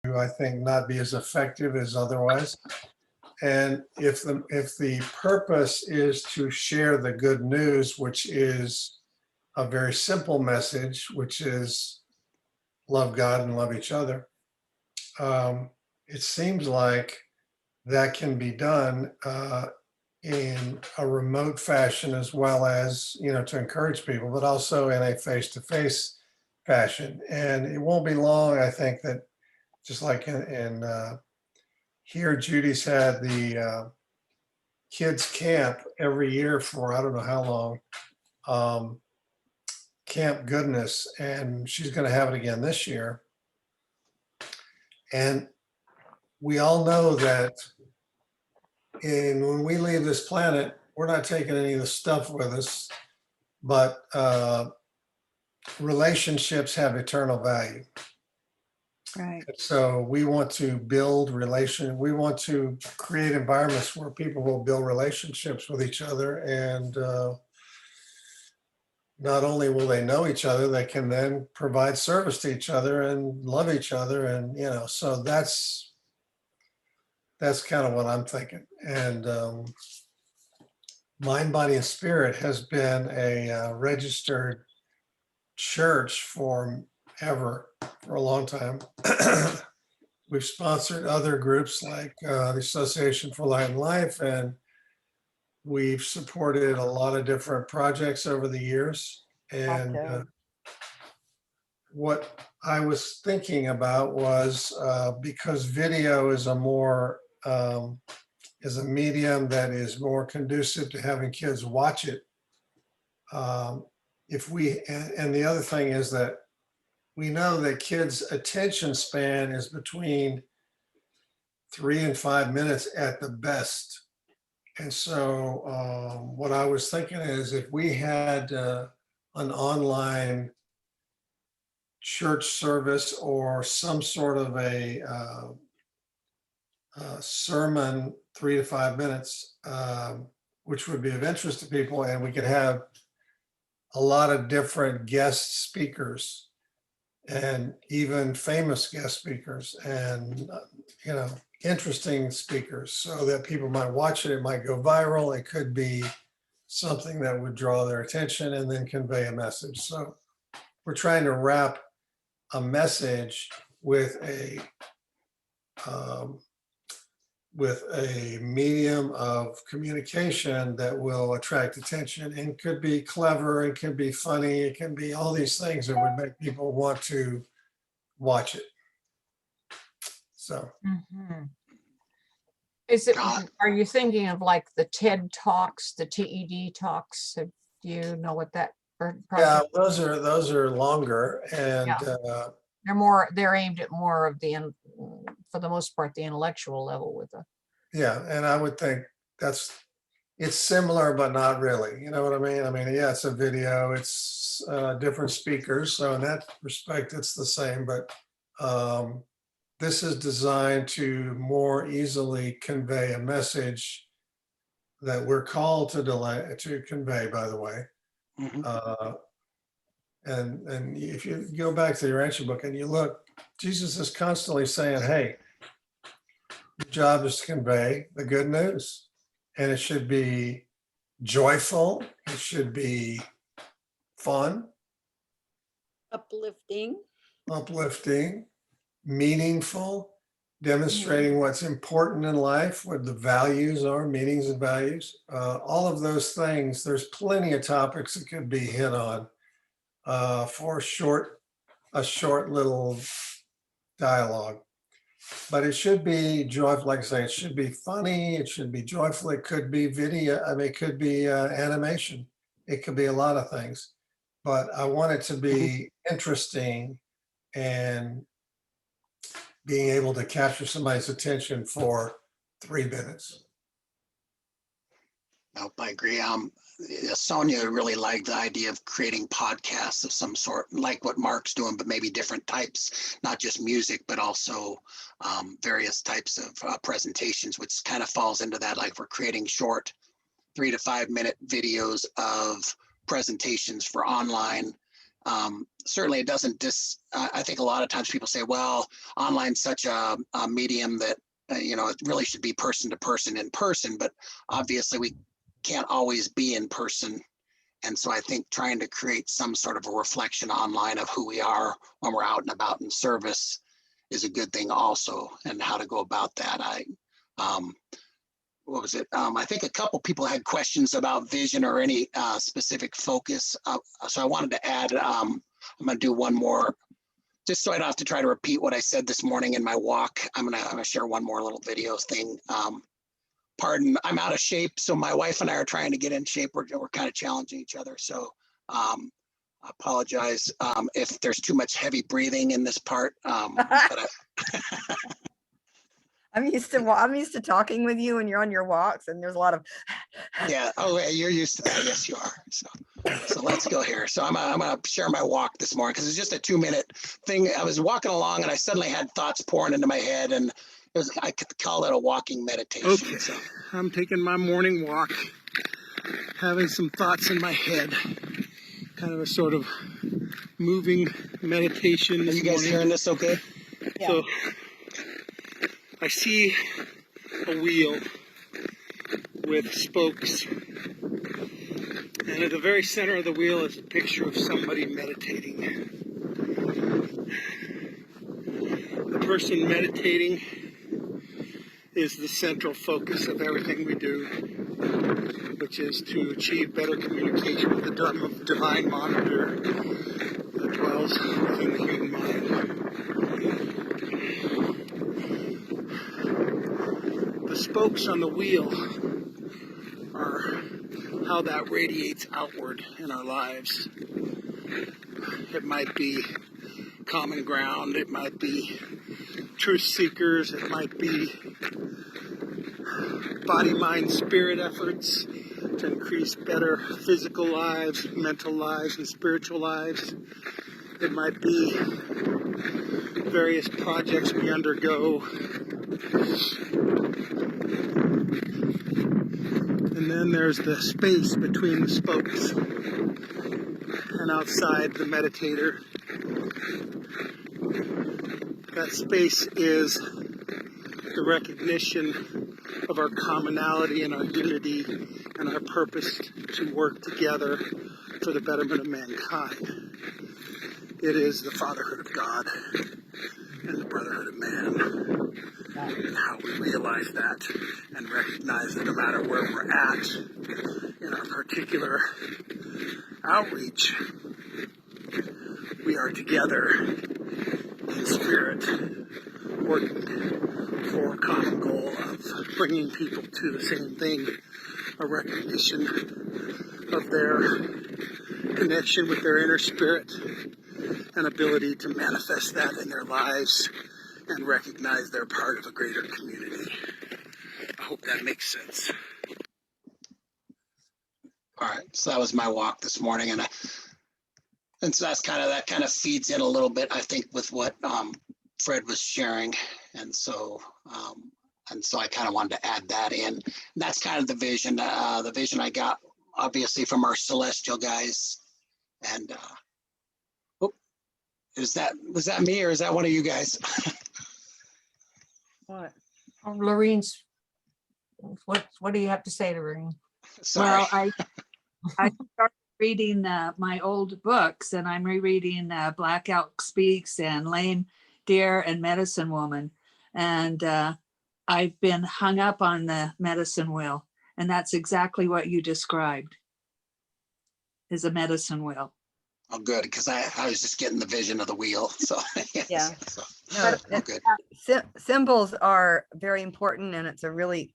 I think, not be as effective as otherwise. And if the purpose is to share the good news, which is a very simple message, which is love God and love each other, it seems like that can be done in a remote fashion, as well as, to encourage people, but also in a face-to-face fashion. And it won't be long, I think, that just like in here, Judy's had the kids camp every year for I don't know how long, Camp Goodness, and she's going to have it again this year. And we all know that when we leave this planet, we're not taking any of the stuff with us, but relationships have eternal value. Right. So we want to build we want to create environments where people will build relationships with each other, and not only will they know each other, they can then provide service to each other and love each other. And, so that's kind of what I'm thinking. And Mind, Body, and Spirit has been a registered church for a long time. We've sponsored other groups like the Association for Light and Life, and we've supported a lot of different projects over the years. And what I was thinking about was because video is is a medium that is more conducive to having kids watch it. And the other thing is that we know that kids' attention span is between 3 and 5 minutes at the best. And so what I was thinking is, if we had an online church service or some sort of a sermon, 3 to 5 minutes, which would be of interest to people, and we could have a lot of different guest speakers and even famous guest speakers and, interesting speakers, so that people might watch it. It might go viral. It could be something that would draw their attention and then convey a message. So we're trying to wrap a message with a medium of communication that will attract attention, and could be clever, it can be funny, it can be all these things that would make people want to watch it. So Are you thinking of like the TED Talks, the TED Talks? Do you know what that? Yeah, those are longer, and they're aimed at more of for the most part, the intellectual level with the. Yeah, and I would think it's similar, but not really. You know what I mean? I mean, yeah, it's a video, it's different speakers, so in that respect, it's the same. But this is designed to more easily convey a message that we're called to convey, by the way. And if you go back to your ancient book and you look, Jesus is constantly saying, hey, your job is to convey the good news, and it should be joyful, it should be fun, Uplifting, meaningful, demonstrating what's important in life, what the values are, meanings and values, all of those things. There's plenty of topics that could be hit on for a short little dialogue. But it should be joyful, like I say, it should be funny, it should be joyful, it could be video, it could be animation, it could be a lot of things. But I want it to be interesting and being able to capture somebody's attention for 3 minutes. Nope, I agree. Sonia really liked the idea of creating podcasts of some sort, like what Mark's doing, but maybe different types, not just music, but also various types of presentations, which kind of falls into that. Like we're creating short 3 to 5 minute videos of presentations for online, certainly it doesn't I think a lot of times people say, well, online's such a medium that, it really should be person to person in person, but obviously we can't always be in person. And so I think trying to create some sort of a reflection online of who we are when we're out and about in service is a good thing also, and how to go about that. What was it? I think a couple people had questions about vision or any specific focus. So I wanted to add, I'm going to do one more, just so I don't have to try to repeat what I said this morning in my walk. I'm gonna share one more little video thing. Pardon, I'm out of shape, so my wife and I are trying to get in shape. We're kind of challenging each other. So I apologize if there's too much heavy breathing in this part. I'm used to talking with you when you're on your walks, and there's a lot of Yeah. Oh, yeah, you're used to that. Yes, you are. So let's go here. So I'm gonna share my walk this morning because it's just a 2-minute thing. I was walking along and I suddenly had thoughts pouring into my head, and I could call it a walking meditation. Okay, So I'm taking my morning walk, having some thoughts in my head, kind of a sort of moving meditation are this you guys morning. hearing this okay? Yeah. So I see a wheel with spokes, and at the very center of the wheel is a picture of somebody meditating. The person meditating is the central focus of everything we do, which is to achieve better communication with the divine monitor that dwells within the human mind. The spokes on the wheel are how that radiates outward in our lives. It might be common ground, it might be truth seekers, it might be body, mind, spirit efforts to increase better physical lives, mental lives, and spiritual lives. It might be various projects we undergo. And then there's the space between the spokes and outside the meditator. That space is the recognition of our commonality and our unity and our purpose to work together for the betterment of mankind. It is the fatherhood of God and the brotherhood of man. And how we realize that and recognize that no matter where we're at in our particular outreach, we are together in spirit, working for a common goal of bringing people to the same thing, a recognition of their connection with their inner spirit and ability to manifest that in their lives and recognize they're part of a greater community. I hope that makes sense. All right. So that was my walk this morning, and so that kind of feeds in a little bit, I think, with what Fred was sharing, and so I kind of wanted to add that in. And that's kind of the vision. The vision I got obviously from our celestial guys, and was that me or is that one of you guys? what? Oh, Lorraine's, what do you have to say, Lorraine? Sorry. Well, I started reading my old books, and I'm rereading Black Elk Speaks and Lame Deer and Medicine Woman. And I've been hung up on the medicine wheel, and that's exactly what you described, is a medicine wheel. Oh, good, because I was just getting the vision of the wheel. So Yeah. So, No, oh, good. symbols are very important, and it's a really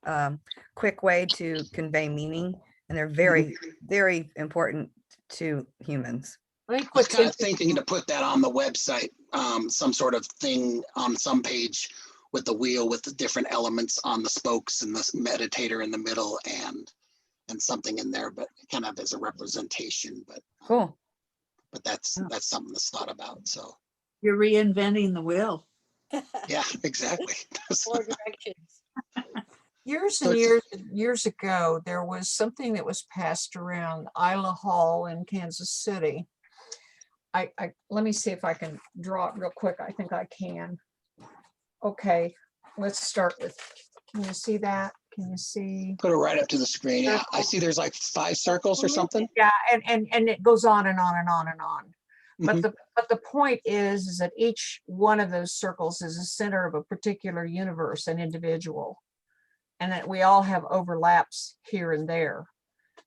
quick way to convey meaning, and they're very, very important to humans. Let me I was put kind of thinking to put that on the website, some sort of thing on some page with the wheel with the different elements on the spokes and the meditator in the middle and something in there, but kind of as a representation. But Cool. but that's something that's thought about. So You're reinventing the wheel. yeah, exactly. Four directions. years So and it's- years ago, there was something that was passed around Isla Hall in Kansas City. let me see if I can draw it real quick. I think I can. Okay, let's start with, can you see that? Can you see? Put it right up to the screen. Yeah, I see there's like 5 circles or something. Yeah, and it goes on and on and on and on. But Mhm. the point is that each one of those circles is a center of a particular universe, an individual, and that we all have overlaps here and there.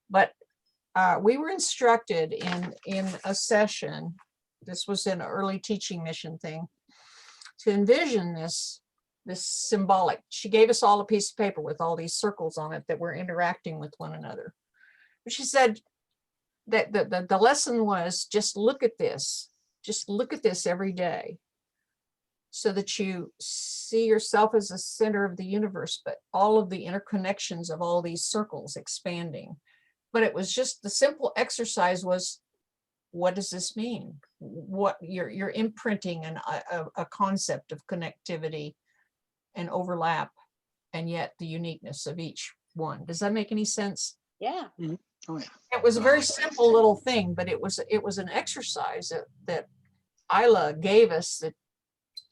But we were instructed in a session, this was an early teaching mission thing, to envision this symbolic. She gave us all a piece of paper with all these circles on it that were interacting with one another. But she said that the lesson was just look at this every day, so that you see yourself as a center of the universe, but all of the interconnections of all these circles expanding. But it was just, the simple exercise was, what does this mean? What you're imprinting a concept of connectivity and overlap, and yet the uniqueness of each one. Does that make any sense? Yeah. Oh, yeah. It was a very simple little thing, but it was an exercise that Isla gave us, that,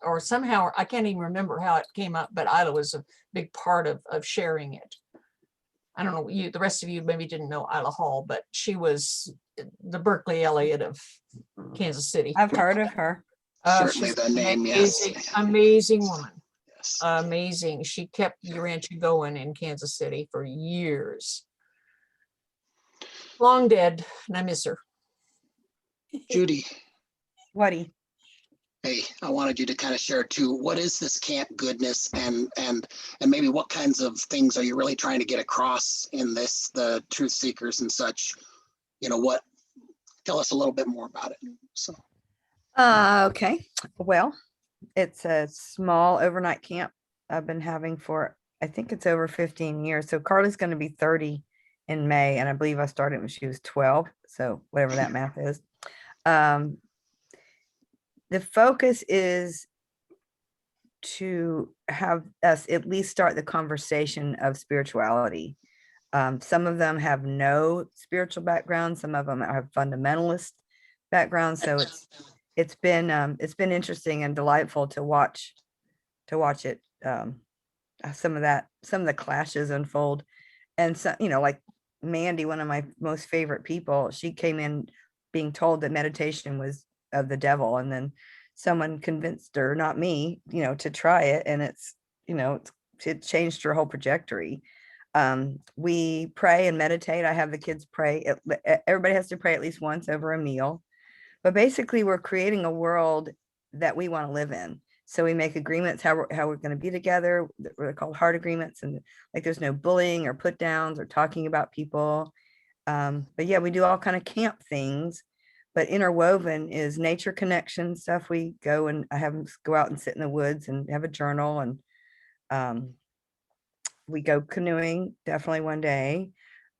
or somehow, I can't even remember how it came up, but Isla was a big part of sharing it. I don't know, the rest of you maybe didn't know Isla Hall, but she was the Berkeley Elliott of Kansas City. I've heard of her. Certainly She's the an name, yes. amazing woman. Yes. Amazing. She kept Urantia going in Kansas City for years. Long dead, and I miss her. Judy, Whatty? hey, I wanted you to kind of share too, what is this Camp Goodness, and maybe what kinds of things are you really trying to get across in this, the Truth Seekers and such? You know, tell us a little bit more about it. So. Okay. Well, it's a small overnight camp I've been having for, I think it's over 15 years. So Carly's going to be 30 in May, and I believe I started when she was 12. So whatever that math is. The focus is to have us at least start the conversation of spirituality. Some of them have no spiritual background. Some of them have fundamentalist background. So it's been interesting and delightful to watch it. Some of the clashes unfold, and so, like Mandy, one of my most favorite people, she came in being told that meditation was of the devil, and then someone convinced her, not me, to try it, and it changed her whole trajectory. We pray and meditate. I have the kids pray. Everybody has to pray at least once over a meal, but basically we're creating a world that we want to live in. So we make agreements how we're going to be together. They're called heart agreements, and like there's no bullying or put downs or talking about people. But yeah, we do all kind of camp things, but interwoven is nature connection stuff. We go, and I have them go out and sit in the woods and have a journal, and we go canoeing definitely one day.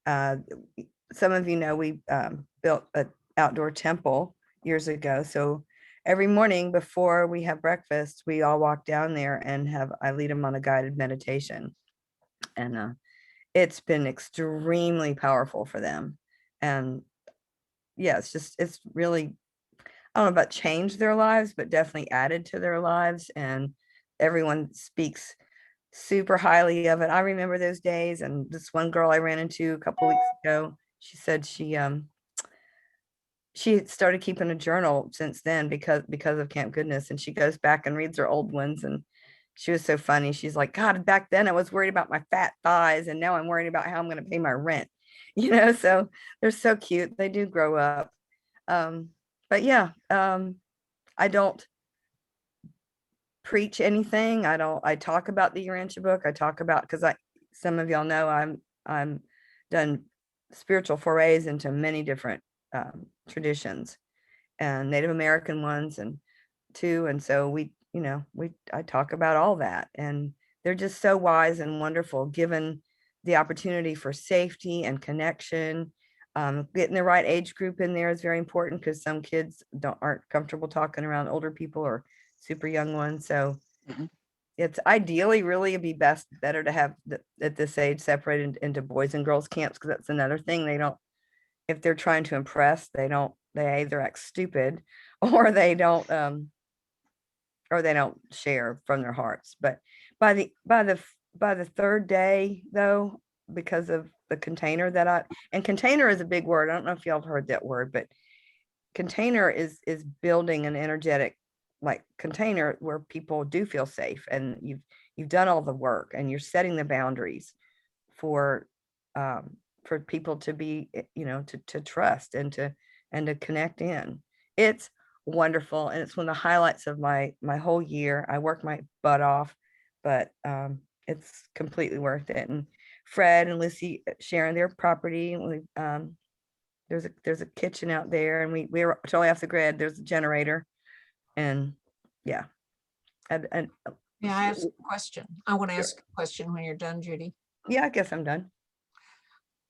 Some of you know we built an outdoor temple years ago. So every morning before we have breakfast, we all walk down there and I lead them on a guided meditation. And it's been extremely powerful for them. And yeah, it's really, I don't know about changed their lives, but definitely added to their lives. And everyone speaks super highly of it. I remember those days. And this one girl I ran into a couple weeks ago, she said she started keeping a journal since then because of Camp Goodness, and she goes back and reads her old ones, and she was so funny. She's like, God, back then I was worried about my fat thighs, and now I'm worried about how I'm going to pay my rent. So they're so cute. They do grow up. But yeah, I don't preach anything. I talk about the Urantia book. I talk about, because some of y'all know I'm done spiritual forays into many different traditions, and Native American ones and too. And so I talk about all that, and they're just so wise and wonderful, given the opportunity for safety and connection. Getting the right age group in there is very important, because some kids aren't comfortable talking around older people or super young ones. So it's ideally really be better to have at this age separated into boys and girls camps, because that's another thing. They don't, if they're trying to impress, they either act stupid, or they don't share from their hearts. But by the third day, though, because of the container and container is a big word. I don't know if y'all have heard that word, but container is building an energetic like container where people do feel safe, and you've done all the work and you're setting the boundaries for people to be, to trust and to connect in. It's wonderful, and it's one of the highlights of my whole year. I work my butt off, but it's completely worth it. And Fred and Lucy sharing their property, and there's a kitchen out there, and we're totally off the grid. There's a generator, and yeah. And May I ask a question? I want to Sure. ask a question when you're done, Judy. yeah, I guess I'm done.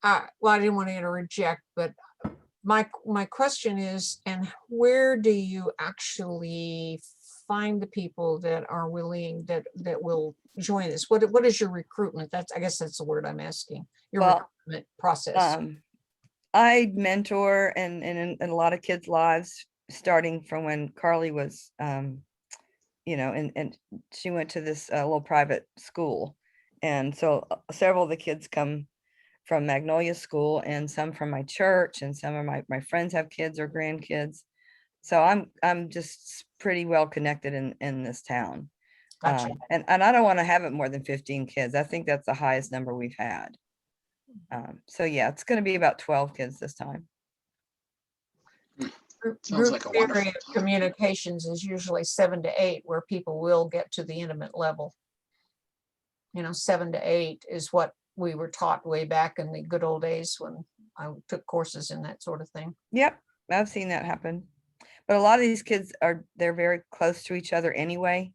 Well, I didn't want to interject, but my question is, and where do you actually find the people that are willing, that will join this? What is your recruitment? I guess that's the word I'm asking. Your Well, recruitment process. I mentor and in a lot of kids' lives, starting from when Carly was, and she went to this little private school. And so several of the kids come from Magnolia School, and some from my church, and some of my friends have kids or grandkids. So I'm just pretty well connected in this town. Gotcha. And I don't want to have it more than 15 kids. I think that's the highest number we've had. So yeah, it's going to be about 12 kids this time. Sounds Group like a theory wonderful of time. communications is usually 7 to 8, where people will get to the intimate level. 7 to 8 is what we were taught way back in the good old days when I took courses in that sort of thing. Yep, I've seen that happen. But a lot of these kids they're very close to each other anyway.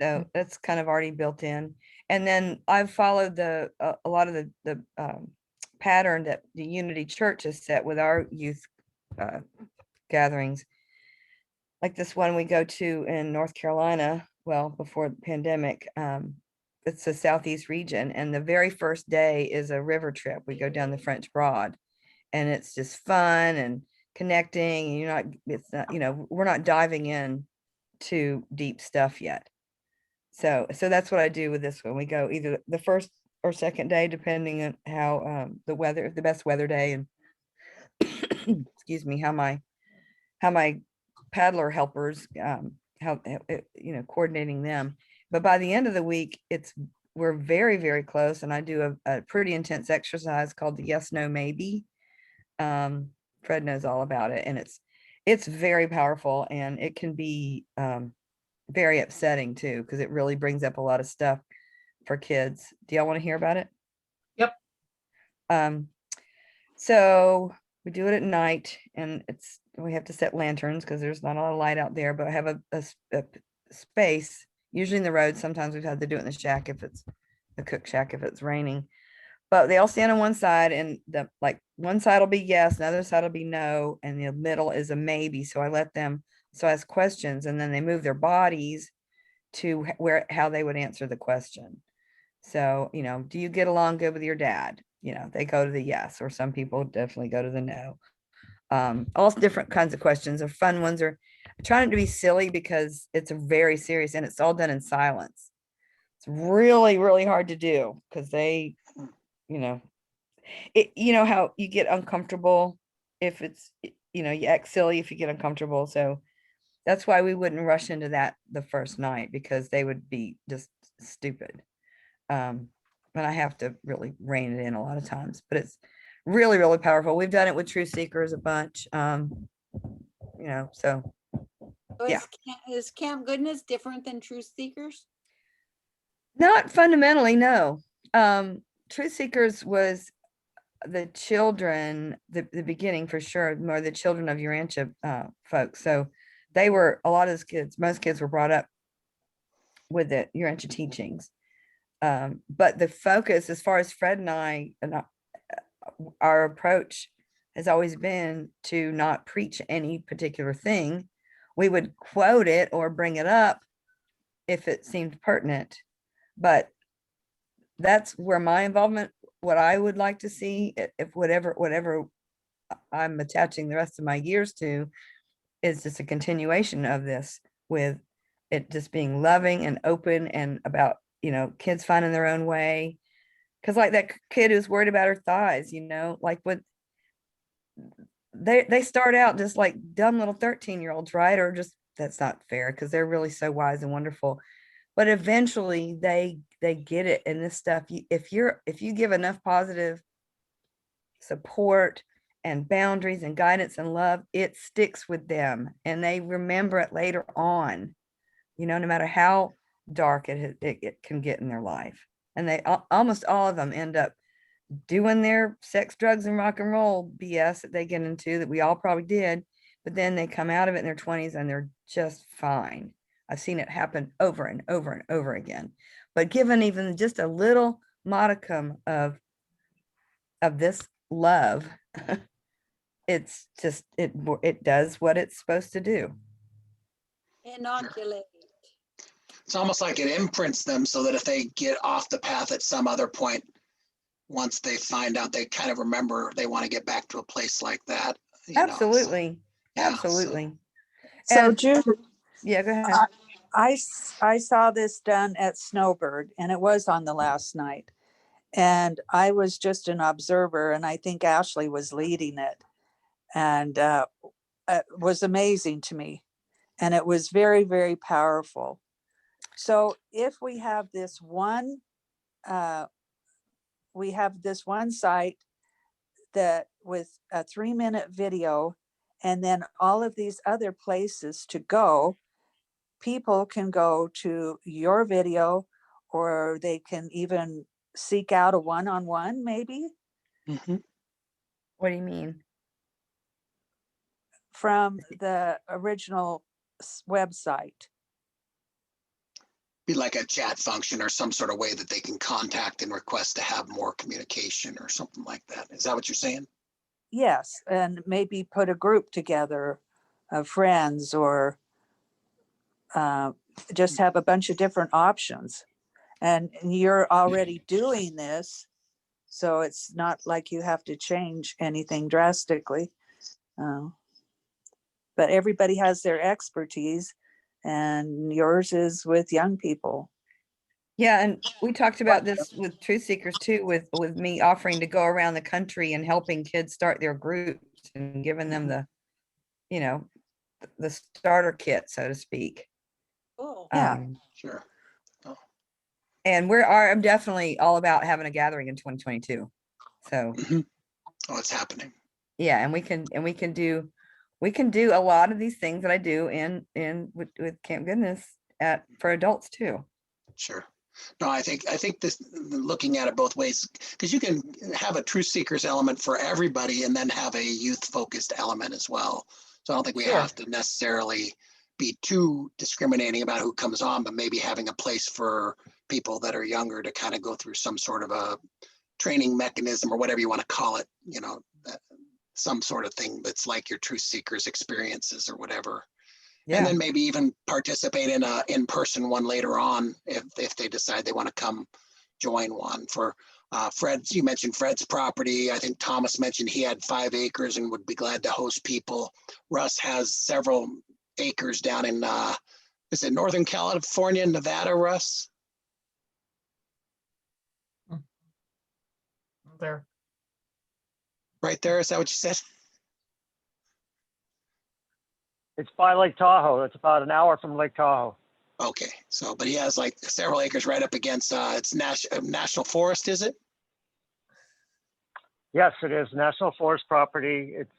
So that's kind of already built in. And then I've followed a lot of the pattern that the Unity Church has set with our youth gatherings. Like this one we go to in North Carolina, well, before the pandemic, it's the Southeast region. And the very first day is a river trip. We go down the French Broad, and it's just fun and connecting. It's not, we're not diving in to deep stuff yet. So that's what I do with this one. We go either the first or second day, depending on how the best weather day, and excuse me, how my paddler helpers, coordinating them. But by the end of the week, we're very, very close. And I do a pretty intense exercise called the yes, no, maybe. Fred knows all about it, and it's very powerful, and it can be very upsetting too, because it really brings up a lot of stuff for kids. Do y'all want to hear about it? Yep. So we do it at night, and we have to set lanterns because there's not a lot of light out there, but I have a space, usually in the road. Sometimes we've had to do it in the shack, if it's the cook shack, if it's raining. But they all stand on one side, and one side will be yes, another side will be no, and the middle is a maybe. So I ask questions, and then they move their bodies to how they would answer the question. So, do you get along good with your dad? They go to the yes, or some people definitely go to the no. All different kinds of questions. Are fun ones, are trying to be silly because it's a very serious, and it's all done in silence. It's really, really hard to do because they, how you get uncomfortable if it's, you act silly if you get uncomfortable. So that's why we wouldn't rush into that the first night, because they would be just stupid. And I have to really rein it in a lot of times, but it's really, really powerful. We've done it with Truthseekers a bunch. So So yeah. Is Camp Goodness different than Truthseekers? Not fundamentally, no. Truthseekers was the children, the beginning for sure, more the children of Urantia folks. So they were, a lot of those kids, most kids were brought up with the Urantia teachings. But the focus, as far as Fred and I, our approach has always been to not preach any particular thing. We would quote it or bring it up if it seemed pertinent, but that's where my involvement, what I would like to see, if whatever I'm attaching the rest of my years to, is just a continuation of this, with it just being loving and open and about, kids finding their own way. Cause like that kid who's worried about her thighs, like what they start out just like dumb little 13-year-olds, right? Or just, that's not fair because they're really so wise and wonderful. But eventually they get it. And this stuff, if you give enough positive support and boundaries and guidance and love, it sticks with them and they remember it later on, no matter how dark it can get in their life. And they almost all of them end up doing their sex, drugs, and rock and roll BS that they get into, that we all probably did, but then they come out of it in their 20s and they're just fine. I've seen it happen over and over and over again. But given even just a little modicum of this love, it's just, it does what it's supposed to do. Inoculate. It's almost like it imprints them so that if they get off the path at some other point, once they find out, they kind of remember they want to get back to a place like that. Absolutely. yeah, Absolutely. So And- Jude, Yeah, go ahead. I saw this done at Snowbird, and it was on the last night. And I was just an observer, and I think Ashley was leading it. And it was amazing to me. And it was very, very powerful. So if we have this one site that with a 3-minute video, and then all of these other places to go, people can go to your video, or they can even seek out a one-on-one maybe What do you mean? from the original website. Be like a chat function or some sort of way that they can contact and request to have more communication or something like that. Is that what you're saying? Yes, and maybe put a group together of friends, or just have a bunch of different options. And you're already doing this, so it's not like you have to change anything drastically. But everybody has their expertise, and yours is with young people. Yeah, and we talked about this with Truth Seekers too, with me offering to go around the country and helping kids start their groups and giving them the, the starter kit, so to speak. Cool. Yeah. Sure. And I'm definitely all about having a gathering in 2022. So Oh, it's happening. yeah, and we can do a lot of these things that I do with Camp Goodness for adults too. Sure. No, I think this, looking at it both ways, because you can have a Truth Seekers element for everybody and then have a youth focused element as well. So I don't think we have to necessarily be too discriminating about who comes on, but maybe having a place for people that are younger to kind of go through some sort of a training mechanism or whatever you want to call it, some sort of thing that's like your Truth Seekers experiences or whatever. Yeah. And then maybe even participate in a in-person one later on if they decide they want to come join one. For Fred's, you mentioned Fred's property. I think Thomas mentioned he had 5 acres and would be glad to host people. Russ has several acres down in, is it Northern California, Nevada, Russ? There. Right there, is that what you said? It's by Lake Tahoe. It's about an hour from Lake Tahoe. Okay, so, but he has like several acres right up against, it's National Forest, is it? Yes, it is National Forest property. It's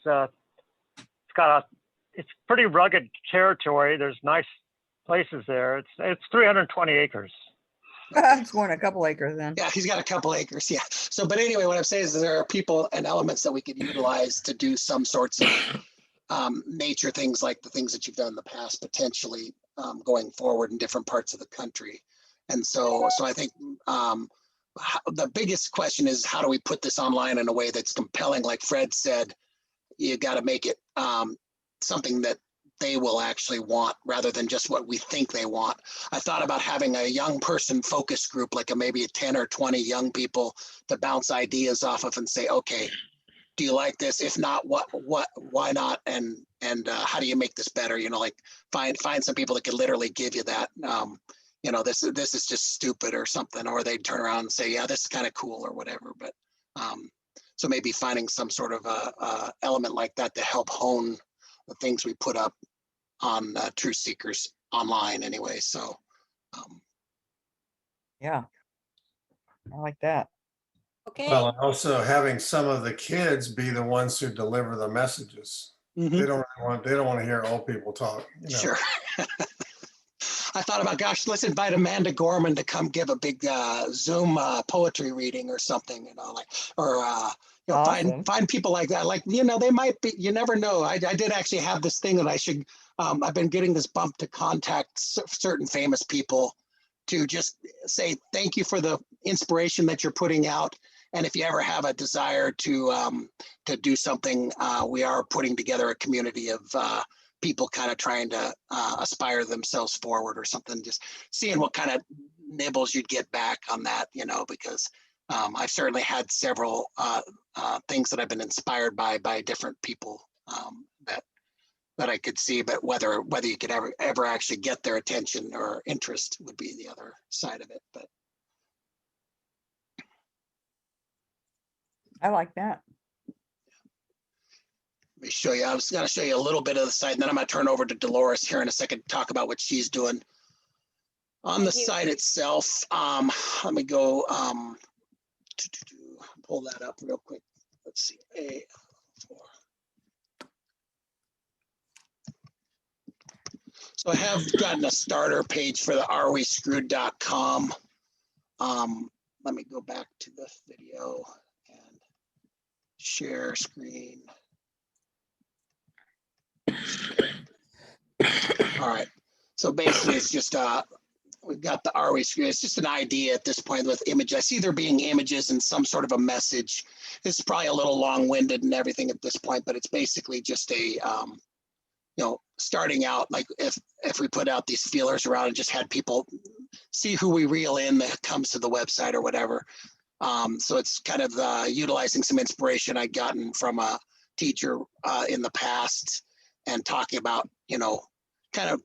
pretty rugged territory. There's nice places there. It's 320 acres. It's more than a couple acres then. Yeah, he's got a couple acres. Yeah. So, but anyway, what I'm saying is there are people and elements that we could utilize to do some sorts of nature things like the things that you've done in the past, potentially going forward in different parts of the country. And so I think the biggest question is, how do we put this online in a way that's compelling? Like Fred said, you got to make it something that they will actually want rather than just what we think they want. I thought about having a young person focus group, like maybe 10 or 20 young people to bounce ideas off of and say, okay, do you like this? If not, why not? And how do you make this better? You know, like find some people that can literally give you that, you know, this is just stupid or something, or they turn around and say, yeah, this is kind of cool or whatever. But so maybe finding some sort of a element like that to help hone the things we put up on Truth Seekers online anyway. So Yeah, I like that. Okay, Well, and also having some of the kids be the ones who deliver the messages. They don't want to hear old people talk, you know. sure. I thought about, gosh, let's invite Amanda Gorman to come give a big Zoom poetry reading or something, you know, like, or, you know, Awesome. find people like that. Like, you know, they might be, you never know. I did actually have this thing that I should, I've been getting this bump to contact certain famous people to just say, thank you for the inspiration that you're putting out. And if you ever have a desire to do something, we are putting together a community of people kind of trying to aspire themselves forward or something, just seeing what kind of nibbles you'd get back on that, you know, because I've certainly had several things that I've been inspired by different people that I could see, but whether you could ever actually get their attention or interest would be the other side of it. But I like that. let me show you. I was going to show you a little bit of the site, and then I'm going to turn over to Dolores here in a second to talk about what she's doing on the Thank you. site itself. Let me go pull that up real quick. Let's see. So I have gotten a starter page for the arewescrewed.com. Let me go back to the video and share screen. All right. So basically it's just we've got the Are We Screwed? It's just an idea at this point with image. I see there being images and some sort of a message. This is probably a little long-winded and everything at this point, but it's basically just a you know, starting out, like if we put out these feelers around and just had people see who we reel in that comes to the website or whatever. So it's kind of utilizing some inspiration I'd gotten from a teacher in the past and talking about, you know, kind of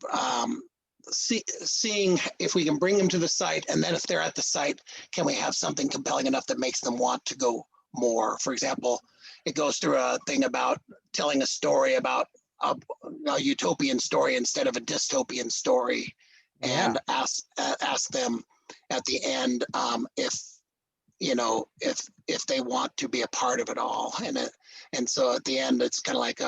seeing if we can bring them to the site, and then if they're at the site, can we have something compelling enough that makes them want to go more? For example, it goes through a thing about telling a story about a utopian story instead of a dystopian story, and ask them at the end if you know if they want to be a part of it all, and so at the end it's kind of like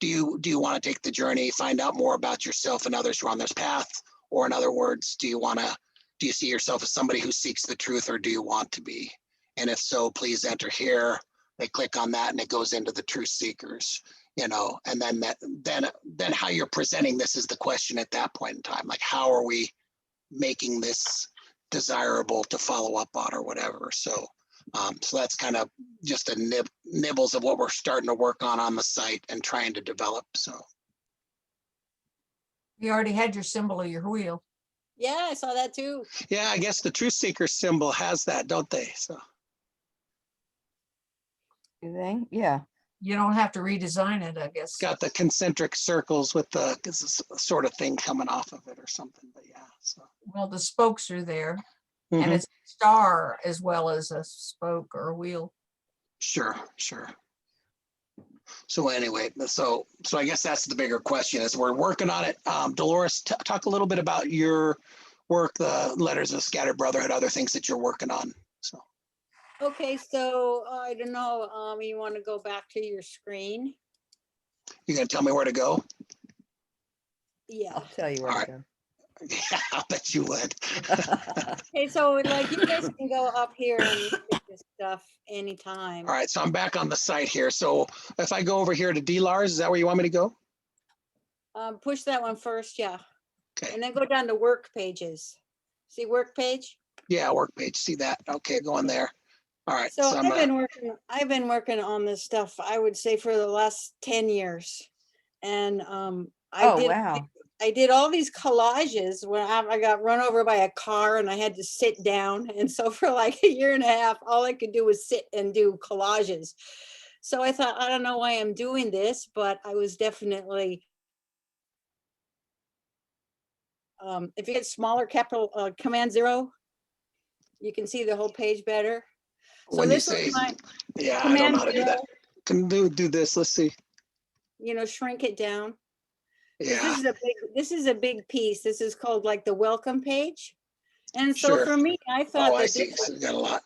do you want to take the journey, find out more about yourself and others who are on this path, or in other words, do you see yourself as somebody who seeks the truth, or do you want to be? And if so, please enter here. They click on that and it goes into the Truth Seekers, you know, and then how you're presenting this is the question at that point in time. Like, how are we making this desirable to follow up on or whatever? So so that's kind of just a nibbles of what we're starting to work on the site and trying to develop. So You already had your symbol of your wheel. yeah, I saw that too. yeah, I guess the Truth Seeker symbol has that, don't they? So You think? Yeah. You don't have to redesign it, I guess. it's got the concentric circles with the sort of thing coming off of it or something. But yeah, so Well, the spokes are there, Mhm. and it's a star as well as a spoke or a wheel. Sure. So anyway, so I guess that's the bigger question is we're working on it. Dolores, talk a little bit about your work, the Letters of Scattered Brotherhood, other things that you're working on. So Okay, so I don't know, you want to go back to your screen? you gonna tell me where to go? Yeah. I'll tell you where All to go. Yeah, I bet you would. Okay, so like you guys can go up here and look at this stuff anytime. All right, so I'm back on the site here. So if I go over here to D-Lars, is that where you want me to go? Push that one first, yeah. Okay. And then go down to work pages. See work page? Yeah, work page. See that? Okay, go on there. All right. So I'm, I've been working on this stuff, I would say for the last 10 years. And Oh, wow. I did all these collages when I got run over by a car and I had to sit down. And so for like a year and a half, all I could do was sit and do collages. So I thought, I don't know why I'm doing this, but I was definitely, if you get smaller capital Command 0, you can see the whole page better. So When you this was say, my yeah, I don't know Command how to do 0, that. Can do this. Let's see. shrink it down. 'Cause Yeah, this is a big piece. This is called like the welcome page. And so sure. for me, I Oh, thought I that see. So you got a lot.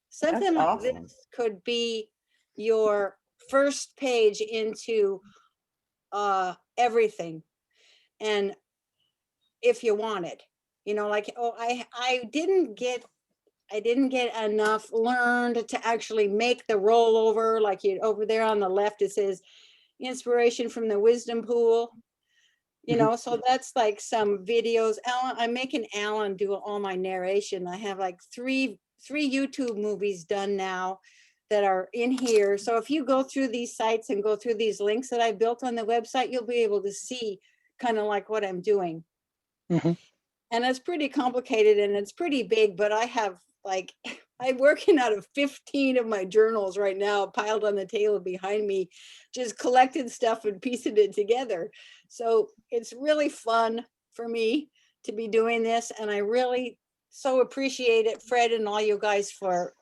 something That's like awesome. this could be your first page into everything. And if you wanted, like, oh, I didn't get enough learned to actually make the rollover. Like, you over there on the left, it says inspiration from the wisdom pool. So that's like some videos. I'm making Alan do all my narration. I have like three YouTube movies done now that are in here. So if you go through these sites and go through these links that I built on the website, you'll be able to see kind of like what I'm doing. Mhm. And it's pretty complicated and it's pretty big, but I have like, I'm working out of 15 of my journals right now, piled on the table behind me, just collecting stuff and piecing it together. So it's really fun for me to be doing this. And I really so appreciate it, Fred, and all you guys for,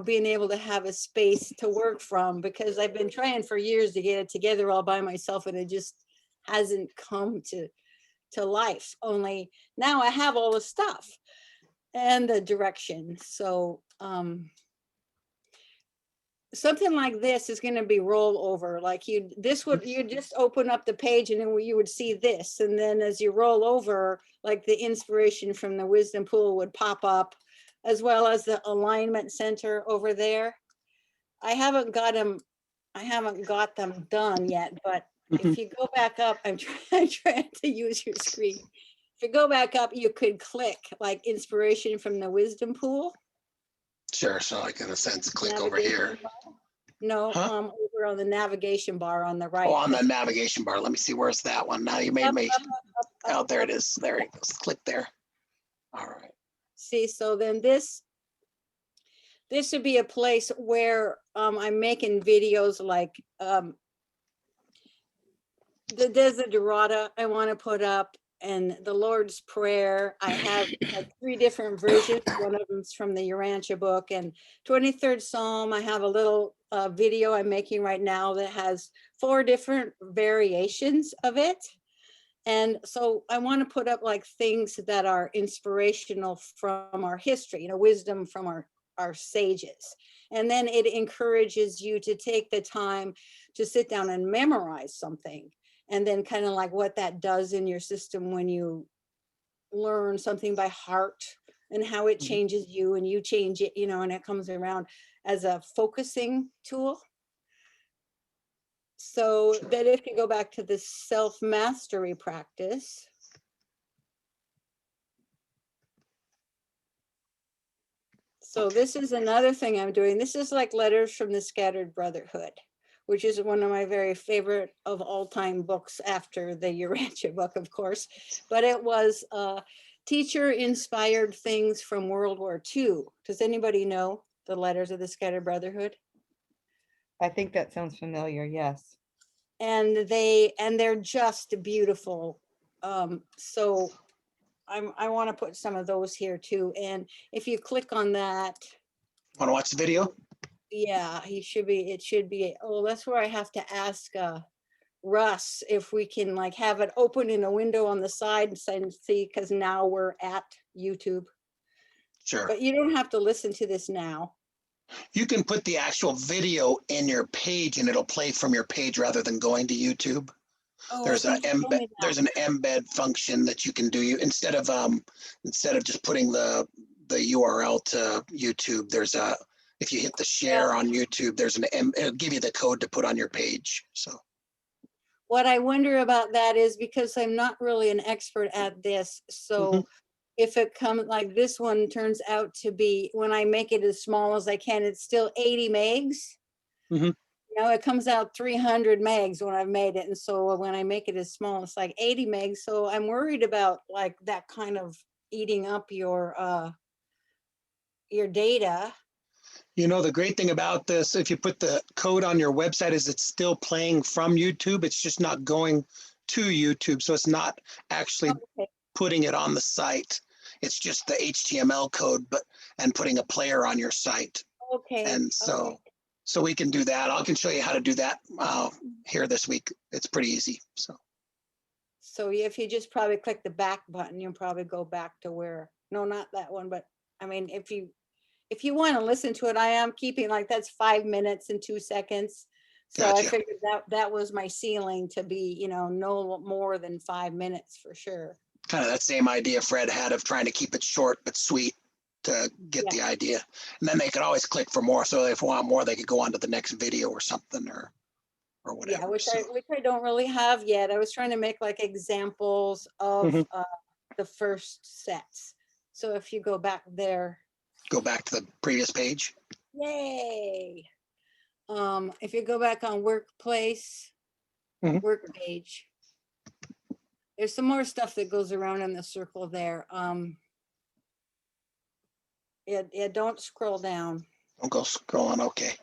being able to have a space to work from, because I've been trying for years to get it together all by myself and it just hasn't come to life. Only now I have all the stuff and the direction. So something like this is going to be rollover. Like you just open up the page and then you would see this, and then as you roll over, like the inspiration from the wisdom pool would pop up, as well as the alignment center over there. I haven't got them done yet, but if you go back up, I'm trying to use your screen. If you go back up, you could click like inspiration from the wisdom pool. Sure. So I can, in a sense, click over Navigation here. bar. No, Huh? over on the navigation bar on the right. Oh, on the navigation bar. Let me see. Where's that one? Now you made Up, me. up, up, Oh, up, there up. it is. There it goes. Click there. All right. See, so then this would be a place where I'm making videos like the Desiderata I want to put up, and the Lord's Prayer. I have like 3 different versions. One of them's from the Urantia book, and 23rd Psalm. I have a little video I'm making right now that has 4 different variations of it. And so I want to put up like things that are inspirational from our history, wisdom from our sages. And then it encourages you to take the time to sit down and memorize something. And then kind of like what that does in your system when you learn something by heart, and how it changes you and you change it, and it comes around as a focusing tool. So that if you go back to the self-mastery practice, so this is another thing I'm doing. This is like Letters from the Scattered Brotherhood, which is one of my very favorite of all time books after the Urantia book, of course. But it was teacher inspired things from World War II. Does anybody know the Letters of the Scattered Brotherhood? I think that sounds familiar. Yes. And they're just beautiful. So I want to put some of those here too. And if you click on that, Want to watch the video? yeah, it should be, oh, that's where I have to ask Russ if we can like have it open in a window on the side and see, because now we're at YouTube. Sure. But you don't have to listen to this now. You can put the actual video in your page and it'll play from your page rather than going to YouTube. Oh, There's I think you told me that. there's an embed function that you can do. You instead of just putting the URL to YouTube, there's a, if you hit the share on YouTube, there's it'll give you the code to put on your page. So What I wonder about that is because I'm not really an expert at this. So if it comes like this one turns out to be, when I make it as small as I can, it's still 80 megs. It comes out 300 megs when I've made it. And so when I make it as small, it's like 80 megs. So I'm worried about like that kind of eating up your data. You know, the great thing about this, if you put the code on your website, is it's still playing from YouTube. It's just not going to YouTube. So it's not actually Okay, putting it on the site. It's just the HTML code, and putting a player on your site. okay. And Okay. so we can do that. I can show you how to do that here this week. It's pretty easy. So if you just probably click the back button, you'll probably go back to where, no, not that one, but I mean, if you want to listen to it, I am keeping like that's 5 minutes and 2 seconds. So I Gotcha. figured that was my ceiling to be, no more than 5 minutes for sure. Kind of that same idea Fred had of trying to keep it short but sweet to get the idea. And then they could always click for more. So if they want more, they could go on to the next video or something or whatever. Yeah, which I don't really have yet. I was trying to make like examples of Mhm. the first sets. So if you go back there, Go back to the previous page. yay. If you go back on workplace, Mhm. work page, there's some more stuff that goes around in the circle there. Yeah, don't scroll down. I'll go scrolling. Okay.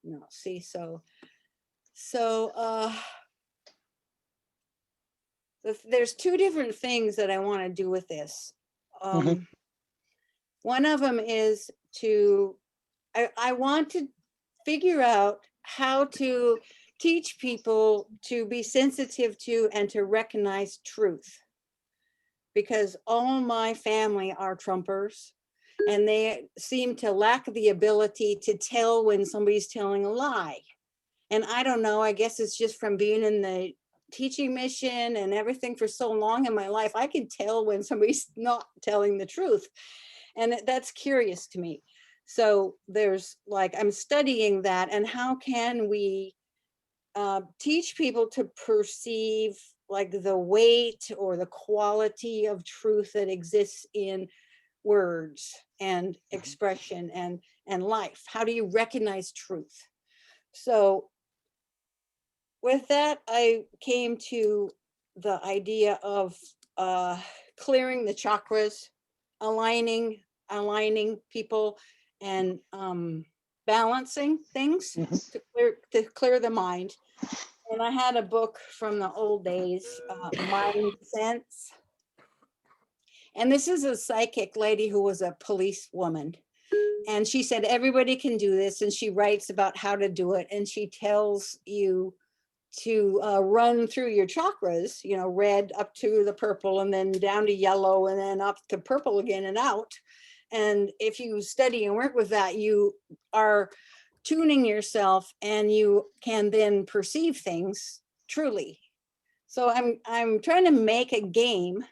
No, see, so there's two different things that I want to do with this. Mhm. One of them is I want to figure out how to teach people to be sensitive to and to recognize truth. Because all my family are Trumpers and they seem to lack the ability to tell when somebody's telling a lie. And I don't know, I guess it's just from being in the teaching mission and everything for so long in my life, I can tell when somebody's not telling the truth. And that's curious to me. So there's like, I'm studying that, and how can we teach people to perceive like the weight or the quality of truth that exists in words and expression and life. How do you recognize truth? So with that, I came to the idea of clearing the chakras, aligning people, and balancing things Mhm. to clear the mind. And I had a book from the old days, Mind Sense. And this is a psychic lady who was a policewoman. And she said, everybody can do this. And she writes about how to do it. And she tells you to run through your chakras, red up to the purple and then down to yellow and then up to purple again and out. And if you study and work with that, you are tuning yourself and you can then perceive things truly. So I'm trying to make a game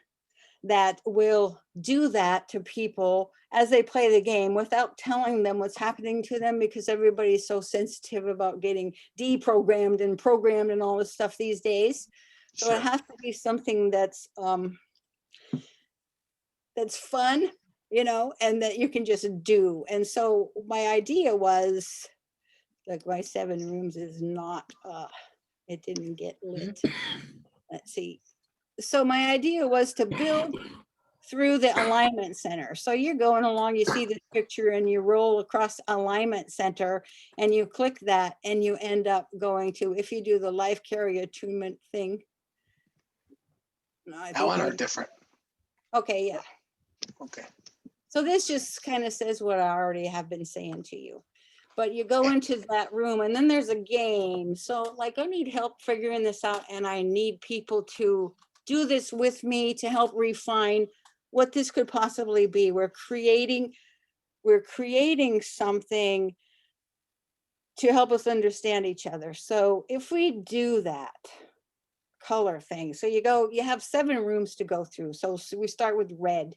that will do that to people as they play the game without telling them what's happening to them, because everybody's so sensitive about getting deprogrammed and programmed and all this stuff these days. So Sure. it has to be something that's fun, and that you can just do. And so my idea was, like, my 7 rooms is not it didn't get lit. Let's see. So my idea was to build through the alignment center. So you're going along, you see this picture and you roll across alignment center and you click that and you end up going to, if you do the life carrier attunement thing. No, I That one or think different? okay, yeah. Okay. So this just kind of says what I already have been saying to you. But you go into that room and then there's a game. So like, I need help figuring this out, and I need people to do this with me to help refine what this could possibly be. We're creating something to help us understand each other. So if we do that color thing, so you have 7 rooms to go through. So we start with red,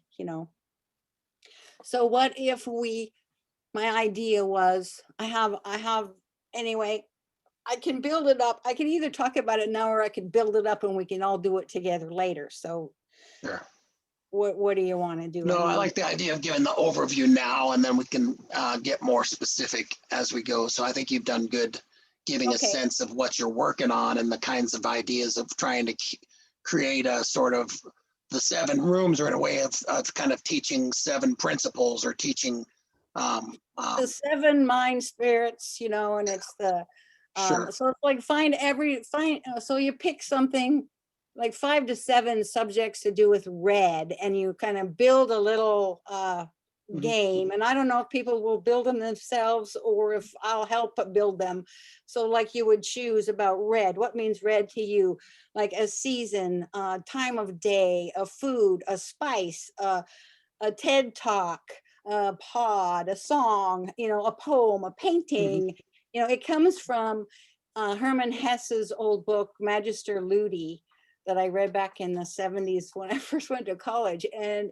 So what if my idea was, I have anyway, I can build it up. I can either talk about it now or I can build it up and we can all do it together later. So Sure. what do you want to do? No, I like the idea of giving the overview now, and then we can get more specific as we go. So I think you've done good giving a Okay. sense of what you're working on and the kinds of ideas of trying to create a sort of the 7 rooms, or in a way of kind of teaching 7 principles or teaching The 7 mind spirits, you know, and it's the, Sure. so it's like so you pick something like 5 to 7 subjects to do with red, and you kind of build a little game. And I don't know if people will build them themselves or if I'll help build them. So like you would choose about red. What means red to you? Like a season, time of day, a food, a spice, a TED talk, a pod, a song, you know, a poem, a painting. You know, it comes from Herman Hesse's old book, Magister Ludi, that I read back in the 70s when I first went to college. And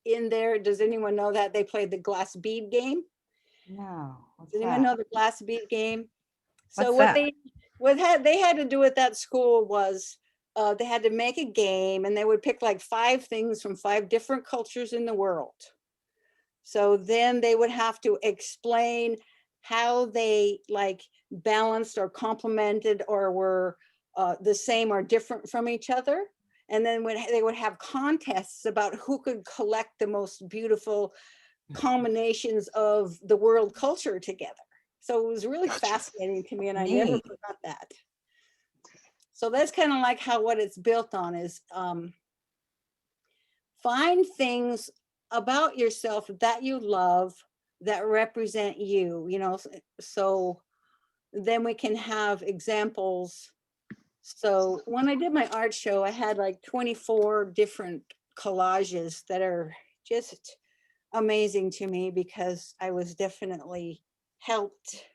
in there, does anyone know that they played the glass bead game? No. What's Does anyone that? know the glass bead game? So What's what that? they had to do at that school was they had to make a game, and they would pick like 5 things from 5 different cultures in the world. So then they would have to explain how they like balanced or complemented or were the same or different from each other. And then when they would have contests about who could collect the most beautiful combinations of the world culture together. So it was really Gotcha. fascinating to me, and I never Neat. forgot that. So that's kind of like how what it's built on is find things about yourself that you love that represent you, you know, so then we can have examples. So when I did my art show, I had like 24 different collages that are just amazing to me because I was definitely helped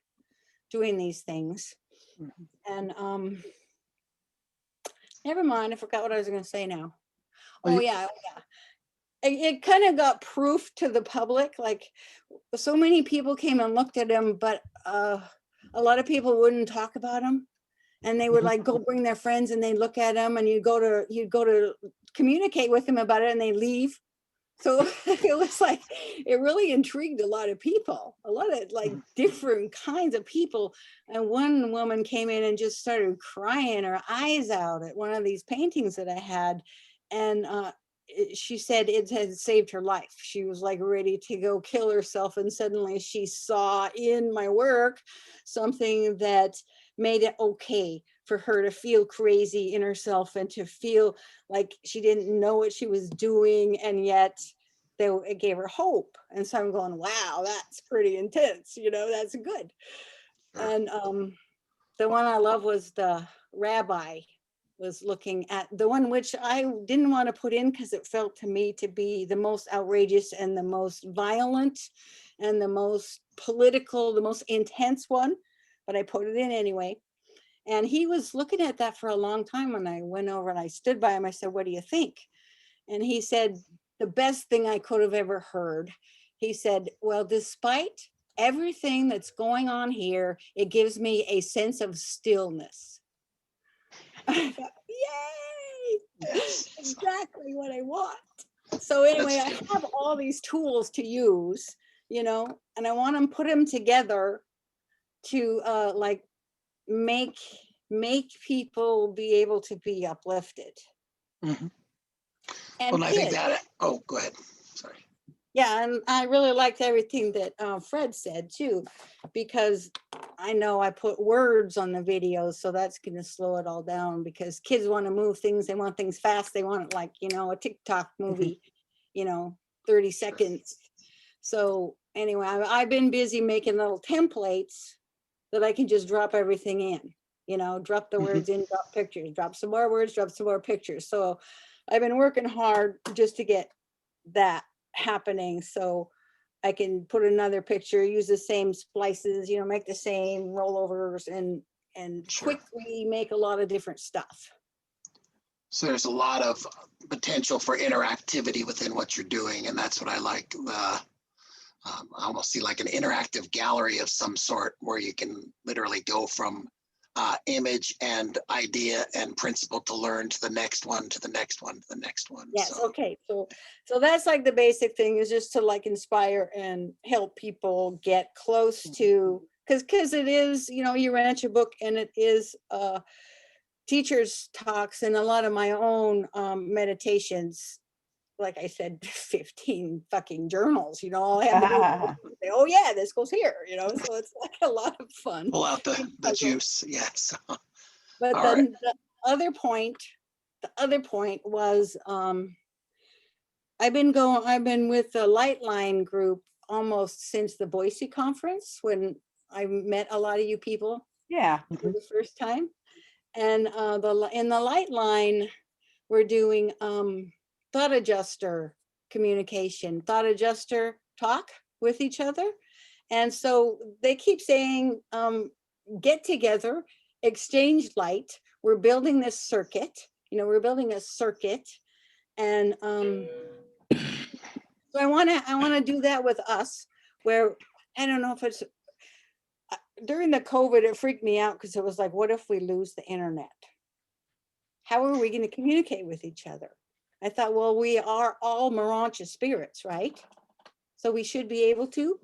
doing these things. And never mind, I forgot what I was going to say now. Well, Oh yeah, it kind of got proof to the public. Like so many people came and looked at him, but a lot of people wouldn't talk about him, and they would like go bring their friends and they look at him, and you'd go to communicate with them about it, and they leave. So it was like it really intrigued a lot of people, a lot of like different kinds of people. And one woman came in and just started crying her eyes out at one of these paintings that I had, and she said it had saved her life. She was like ready to go kill herself, and suddenly she saw in my work something that made it okay for her to feel crazy in herself and to feel like she didn't know what she was doing, and yet it gave her hope. And so I'm going, wow, that's pretty intense, you know, that's good. Sure. And the one I love was the rabbi was looking at the one which I didn't want to put in because it felt to me to be the most outrageous and the most violent and the most political, the most intense one, but I put it in anyway. And he was looking at that for a long time. When I went over and I stood by him, I said, what do you think? And he said, the best thing I could have ever heard. He said, well, despite everything that's going on here, it gives me a sense of stillness. I thought, yay, Yes. exactly what I want. So anyway, I That's have all these tools to use, you know, and I want to put them together to like make people be able to be uplifted. Mhm. And Well, I think kids. that, oh, go ahead. Sorry. Yeah, and I really liked everything that Fred said too, because I know I put words on the videos, so that's going to slow it all down because kids want to move things. They want things fast. They want it like, you know, a TikTok movie, you know, 30 seconds. So anyway, I've been busy making little templates that I can just drop everything in, you know, drop the words in, drop pictures, drop some more words, drop some more pictures. So I've been working hard just to get that happening so I can put another picture, use the same splices, you know, make the same rollovers and Sure. quickly make a lot of different stuff. So there's a lot of potential for interactivity within what you're doing, and that's what I like. I almost see like an interactive gallery of some sort where you can literally go from image and idea and principle to learn to the next one, to the next one, to the next one. Yes, So, okay. So that's like the basic thing is just to like inspire and help people get close to, because it is, you know, you rent your book and it is teachers talks and a lot of my own meditations. Like I said, 15 fucking journals, you know, all I have to do is say, oh yeah, this goes here, so it's like a lot of fun. Pull out the Puzzle. juice. Yes. But All then the other point was, I've been with the Lightline group almost since the Boise conference, when I met a lot of you people Yeah. for the first time. And in the Lightline, we're doing thought adjuster communication, thought adjuster talk with each other. And so they keep saying, get together, exchange light. We're building this circuit, we're building a circuit. And so I want to do that with us, where I don't know if it's during the COVID, it freaked me out because it was like, what if we lose the internet? How are we going to communicate with each other? I thought, well, we are all Morancha spirits, right? So we should be able to.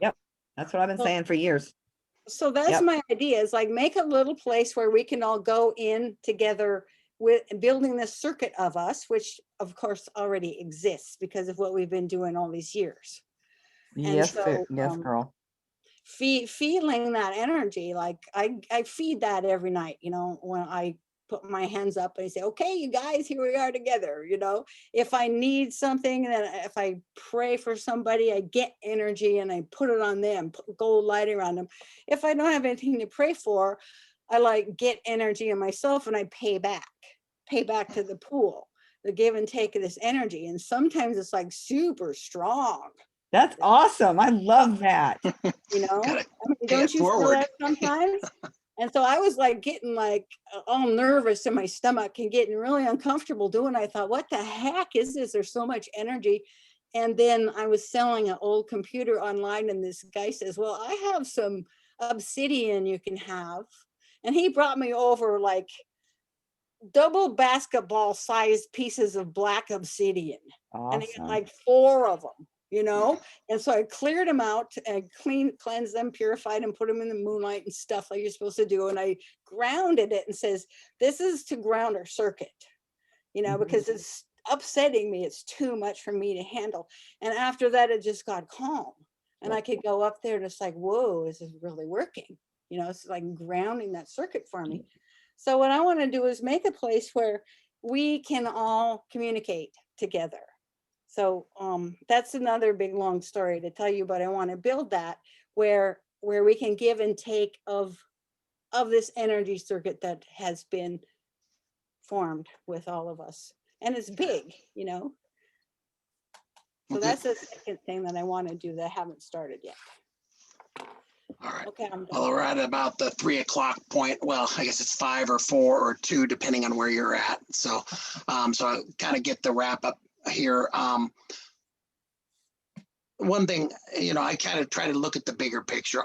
Yep. That's what I've been saying for years. So that's my idea, is like make a little place where we can all go in together with building this circuit of us, which of course already exists because of what we've been doing all these years. Yes, yes, girl. Feeling that energy, like I feed that every night, when I put my hands up and I say, okay, you guys, here we are together. If I need something, then if I pray for somebody, I get energy and I put it on them, put gold lighting around them. If I don't have anything to pray for, I like get energy in myself and I pay back to the pool, the give and take of this energy. And sometimes it's like super strong. That's awesome. I love that. Don't you feel that sometimes? And so I was like getting like all nervous in my stomach and getting really uncomfortable doing it. I thought, what the heck is this? There's so much energy. And then I was selling an old computer online and this guy says, well, I have some obsidian you can have. And he brought me over like double basketball sized pieces of black obsidian. Awesome. And I got like 4 of them. And so I cleared them out and cleansed them, purified them, put them in the moonlight and stuff like you're supposed to do. And I grounded it and says, this is to ground our circuit, because it's upsetting me. It's too much for me to handle. And after that, it just got calm. And I could go up there and it's like, whoa, this is really working. It's like grounding that circuit for me. So what I want to do is make a place where we can all communicate together. So that's another big long story to tell you, but I want to build that where we can give and take of this energy circuit that has been formed with all of us. And it's big, So that's the second thing that I want to do that I haven't started yet. All right. Okay, I'm done. Well, we're at about the 3 o'clock point. Well, I guess it's 5 or 4 or 2, depending on where you're at. So, so I kind of get the wrap up here. One thing, I kind of try to look at the bigger picture.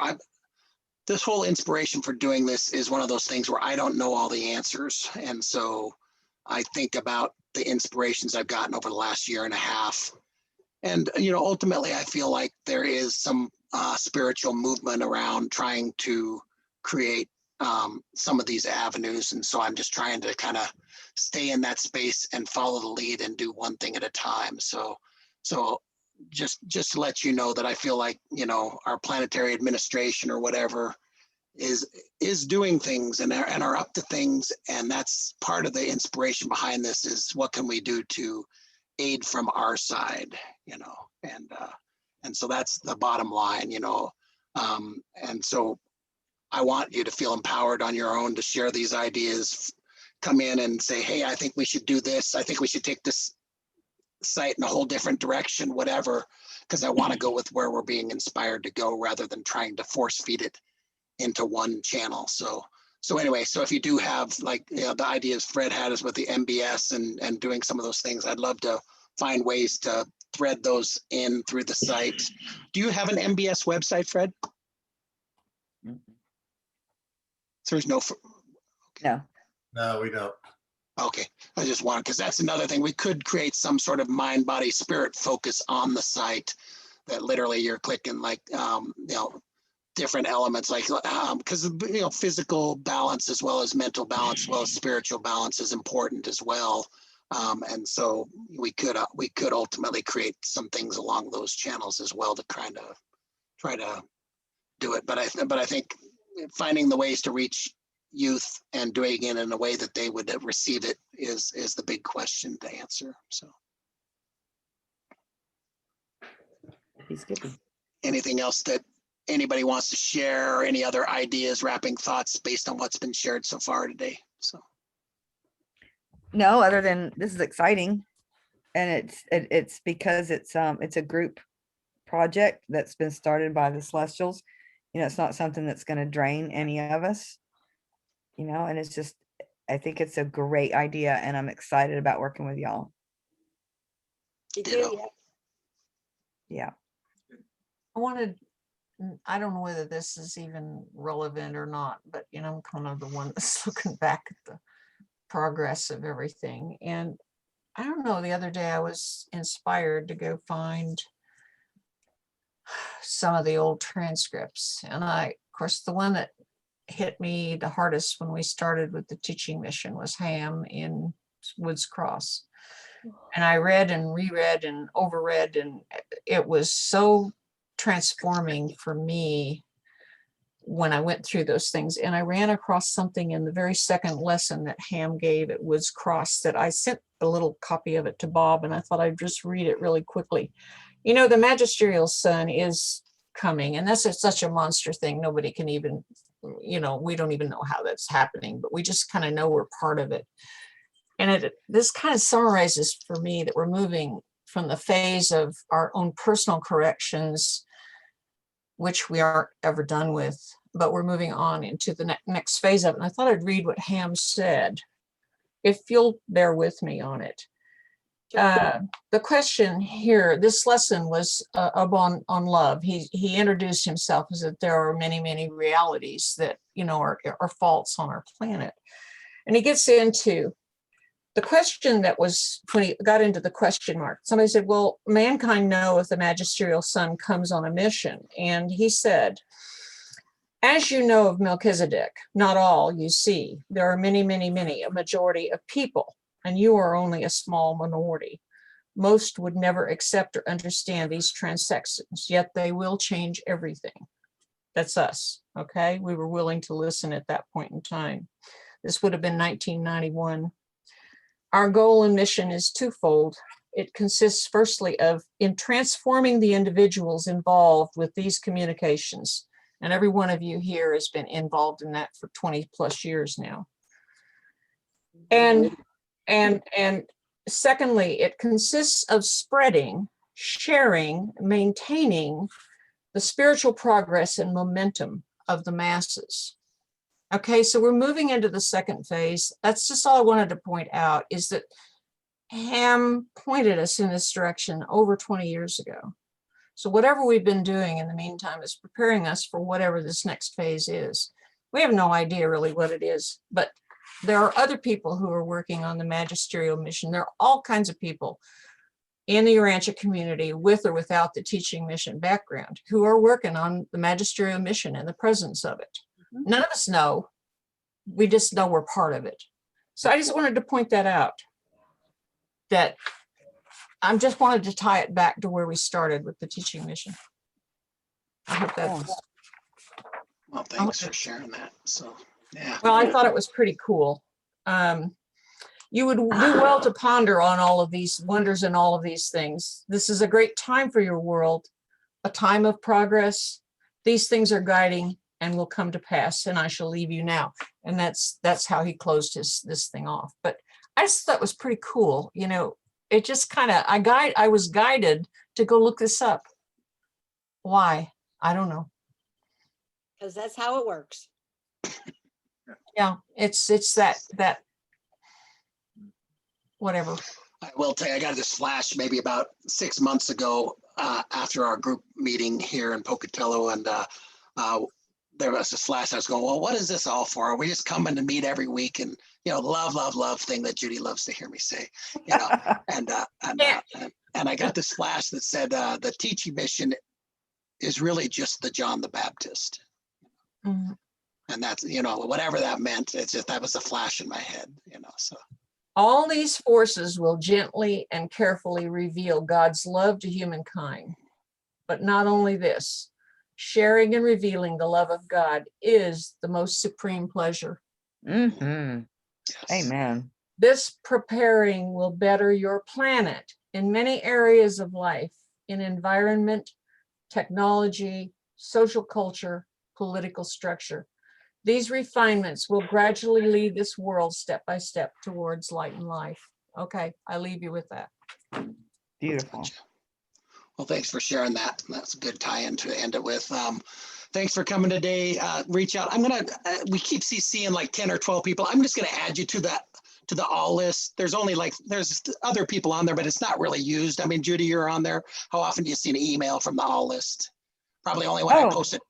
This whole inspiration for doing this is one of those things where I don't know all the answers. And so I think about the inspirations I've gotten over the last year and a half. And, ultimately, I feel like there is some spiritual movement around trying to create some of these avenues. And so I'm just trying to kind of stay in that space and follow the lead and do one thing at a time. So just to let you know that I feel like, our planetary administration or whatever is doing things and are up to things. And that's part of the inspiration behind this is what can we do to aid from our side, and so that's the bottom line, and so I want you to feel empowered on your own to share these ideas, come in and say, hey, I think we should do this. I think we should take this site in a whole different direction, whatever, because I want to go with where we're being inspired to go rather than trying to force feed it into one channel. So anyway, so if you do have like, the ideas Fred had is with the MBS and doing some of those things, I'd love to find ways to thread those in through the site. Do you have an MBS website, Fred? So there's no. No. No, we don't. Okay, I just wanted, because that's another thing. We could create some sort of mind, body, spirit focus on the site that literally you're clicking like, different elements, like, because, physical balance as well as mental balance, as well as spiritual balance is important as well. And so we could ultimately create some things along those channels as well to kind of try to do it. But I think finding the ways to reach youth and doing it in a way that they would receive it is the big question to answer. So He's good. anything else that anybody wants to share, or any other ideas, wrapping thoughts based on what's been shared so far today? So No, other than this is exciting. And it's because it's a group project that's been started by the Celestials. You know, it's not something that's going to drain any of us, you know, and it's just, I think it's a great idea and I'm excited about working with y'all. You do, Ditto. yeah. Yeah. I don't know whether this is even relevant or not, but you know, I'm kind of the one that's looking back at the progress of everything. And I don't know, the other day I was inspired to go find some of the old transcripts. And of course, the one that hit me the hardest when we started with the teaching mission was Ham in Woods Cross. And I read and reread and overread, and it was so transforming for me when I went through those things. And I ran across something in the very second lesson that Ham gave at Woods Cross that I sent a little copy of it to Bob, and I thought I'd just read it really quickly. You know, the magisterial son is coming, and that's such a monster thing. Nobody can even, you know, we don't even know how that's happening, but we just kind of know we're part of it. And this kind of summarizes for me that we're moving from the phase of our own personal corrections, which we aren't ever done with, but we're moving on into the next phase of it. And I thought I'd read what Ham said, if you'll bear with me on it. The question here, this lesson was on love. He introduced himself as that there are many, many realities that, you know, are faults on our planet. And he gets into the question that was, when he got into the question mark, somebody said, well, mankind know if the magisterial son comes on a mission. And he said, as you know of Melchizedek, not all you see, there are many, many, many, a majority of people, and you are only a small minority. Most would never accept or understand these transactions, yet they will change everything. That's us, okay? We were willing to listen at that point in time. This would have been 1991. Our goal and mission is twofold. It consists firstly of in transforming the individuals involved with these communications. And every one of you here has been involved in that for 20 plus years now. And secondly, it consists of spreading, sharing, maintaining the spiritual progress and momentum of the masses. Okay, so we're moving into the second phase. That's just all I wanted to point out, is that Ham pointed us in this direction over 20 years ago. So whatever we've been doing in the meantime is preparing us for whatever this next phase is. We have no idea really what it is, but there are other people who are working on the magisterial mission. There are all kinds of people in the Urantia community, with or without the teaching mission background, who are working on the magisterial mission and the presence of it. None of us know. We just know we're part of it. So I just wanted to point that out, that I just wanted to tie it back to where we started with the teaching mission. I hope that's, well, thanks for sharing that. So, yeah. well, I thought it was pretty cool. You would do well to ponder on all of these wonders and all of these things. This is a great time for your world, a time of progress. These things are guiding and will come to pass, and I shall leave you now. And that's how he closed this thing off. But I just thought it was pretty cool. You know, it just kind of, I was guided to go look this up. Why? I don't know. Because that's how it works. Yeah, it's that whatever. I will tell you, I got this flash maybe about 6 months ago after our group meeting here in Pocatello, and there was this flash. I was going, well, what is this all for? Are we just coming to meet every week? And, you know, love thing that Judy loves to hear me say, you know, and I got this flash that said the teaching mission is really just the John the Baptist. Mhm. And that's, you know, whatever that meant, it's just, that was a flash in my head, you know, so. All these forces will gently and carefully reveal God's love to humankind. But not only this, sharing and revealing the love of God is the most supreme pleasure. Mm-hmm. Yes. Amen. This preparing will better your planet in many areas of life, in environment, technology, social culture, political structure. These refinements will gradually lead this world step by step towards light and life. Okay, I leave you with that. Beautiful. Gotcha. Well, thanks for sharing that. That's a good tie-in to end it with. Thanks for coming today. Reach out. We keep CCing like 10 or 12 people. I'm just gonna add you to the all list. There's other people on there, but it's not really used. I mean, Judy, you're on there. How often do you see an email from the all list? Probably only when I post it.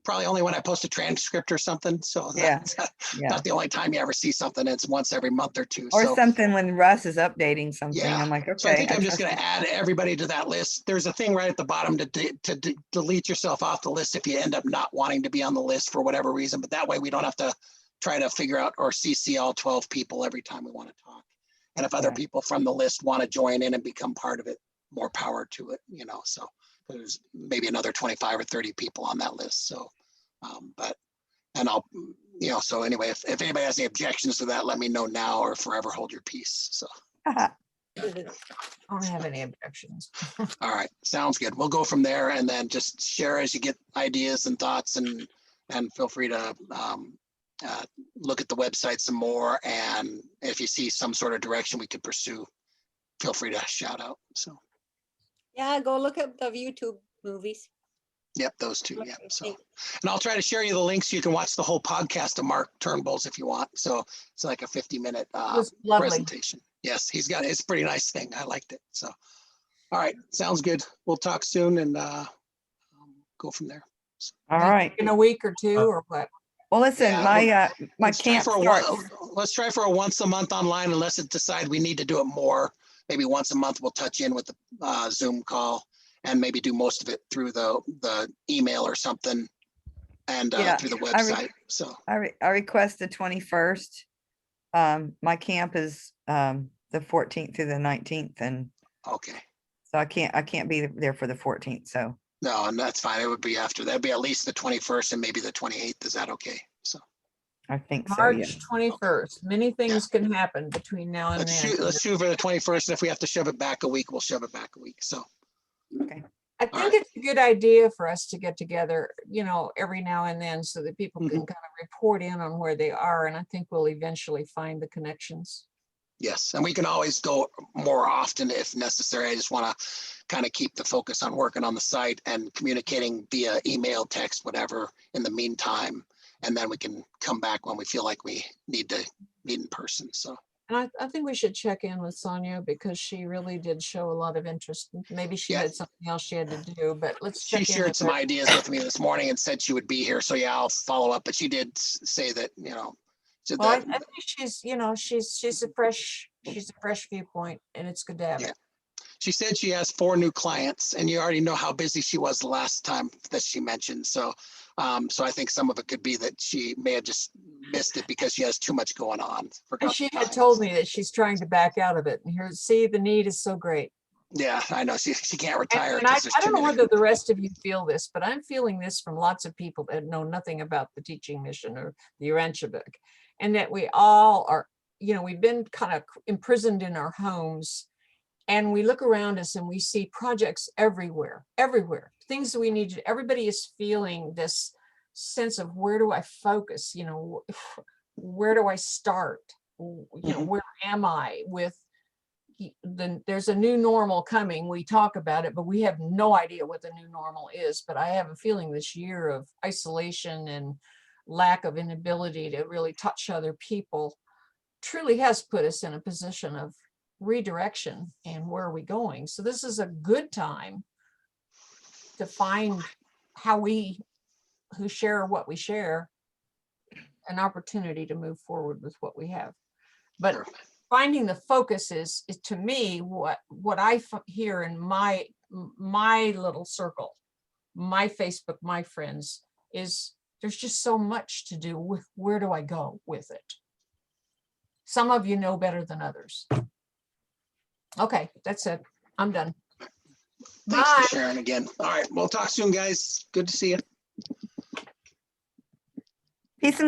Probably only when I post a transcript or something. So Yeah. that's Yeah. not the only time you ever see something. It's once every month or two. Or So something when Russ is updating something. yeah. I'm like, okay. So I think I'm just trust going to him. add everybody to that list. There's a thing right at the bottom to delete yourself off the list if you end up not wanting to be on the list for whatever reason. But that way we don't have to try to figure out or CC all 12 people every time we want to talk. And if other Right. people from the list want to join in and become part of it, more power to it, so there's maybe another 25 or 30 people on that list. So, so anyway, if anybody has any objections to that, let me know now or forever hold your peace. So, I don't have any objections. all right, sounds good. We'll go from there and then just share as you get ideas and thoughts and feel free to look at the website some more. And if you see some sort of direction we could pursue, feel free to shout out. So, Yeah, go look at the YouTube movies. yep, those two. Yep. So, Thank- and I'll try to share you the links. You can watch the whole podcast of Mark Turnbull's if you want. So it's like a 50-minute was lovely. presentation. Yes, it's a pretty nice thing. I liked it. So, all right, sounds good. We'll talk soon and go from there. All right. In a week or two or what? Well, listen, Yeah, my let's try camp for starts. let's try for a once a month online unless it decide we need to do it more. Maybe once a month we'll touch in with the Zoom call and maybe do most of it through the email or something and Yeah, through the website. So I request the 21st. My camp is the 14th through the 19th, and okay. so I can't be there for the 14th. So No, and that's fine. It would be after. That'd be at least the 21st and maybe the 28th. Is that okay? So I think so. Yeah. March 21st. Many things can happen between now and let's then. shoot for the 21st. And if we have to shove it back a week, we'll shove it back a week. So Okay. I All think right. it's a good idea for us to get together, every now and then so that people can Mhm. kind of report in on where they are. And I think we'll eventually find the connections. yes, and we can always go more often if necessary. I just want to kind of keep the focus on working on the site and communicating via email, text, whatever in the meantime. And then we can come back when we feel like we need to meet in person. So And I think we should check in with Sonia because she really did show a lot of interest. Maybe she Yeah. had something else she had to do, but let's she check in shared with some her. ideas with me this morning and said she would be here. So yeah, I'll follow up. But she did say that, said Well, I that, think she's a fresh viewpoint, and it's good to have Yeah. it. she said she has 4 new clients, and you already know how busy she was the last time that she mentioned. So, so I think some of it could be that she may have just missed it because she has too much going on. And Forgot she the had times. told me that she's trying to back out of it. And here, see, the need is so great. Yeah, I know she can't And, retire. and I 'cause there's don't too know many. whether the rest of you feel this, but I'm feeling this from lots of people that know nothing about the teaching mission or the Urantia book. And that we all are, we've been kind of imprisoned in our homes. And we look around us and we see projects everywhere, things that we need to, everybody is feeling this sense of where do I focus? Where do I start? Mhm. Where am I with there's a new normal coming. We talk about it, but we have no idea what the new normal is. But I have a feeling this year of isolation and lack of inability to really touch other people truly has put us in a position of redirection and where are we going. So this is a good time to find how we who share what we share an opportunity to move forward with what we have. But Sure. finding the focus is to me what I hear in my little circle, my Facebook, my friends, is there's just so much to do with where do I go with it. some of you know better than others. Okay, that's it. I'm done. Thanks Bye. for sharing again. All right, we'll talk soon, guys. Good to see you. Peace and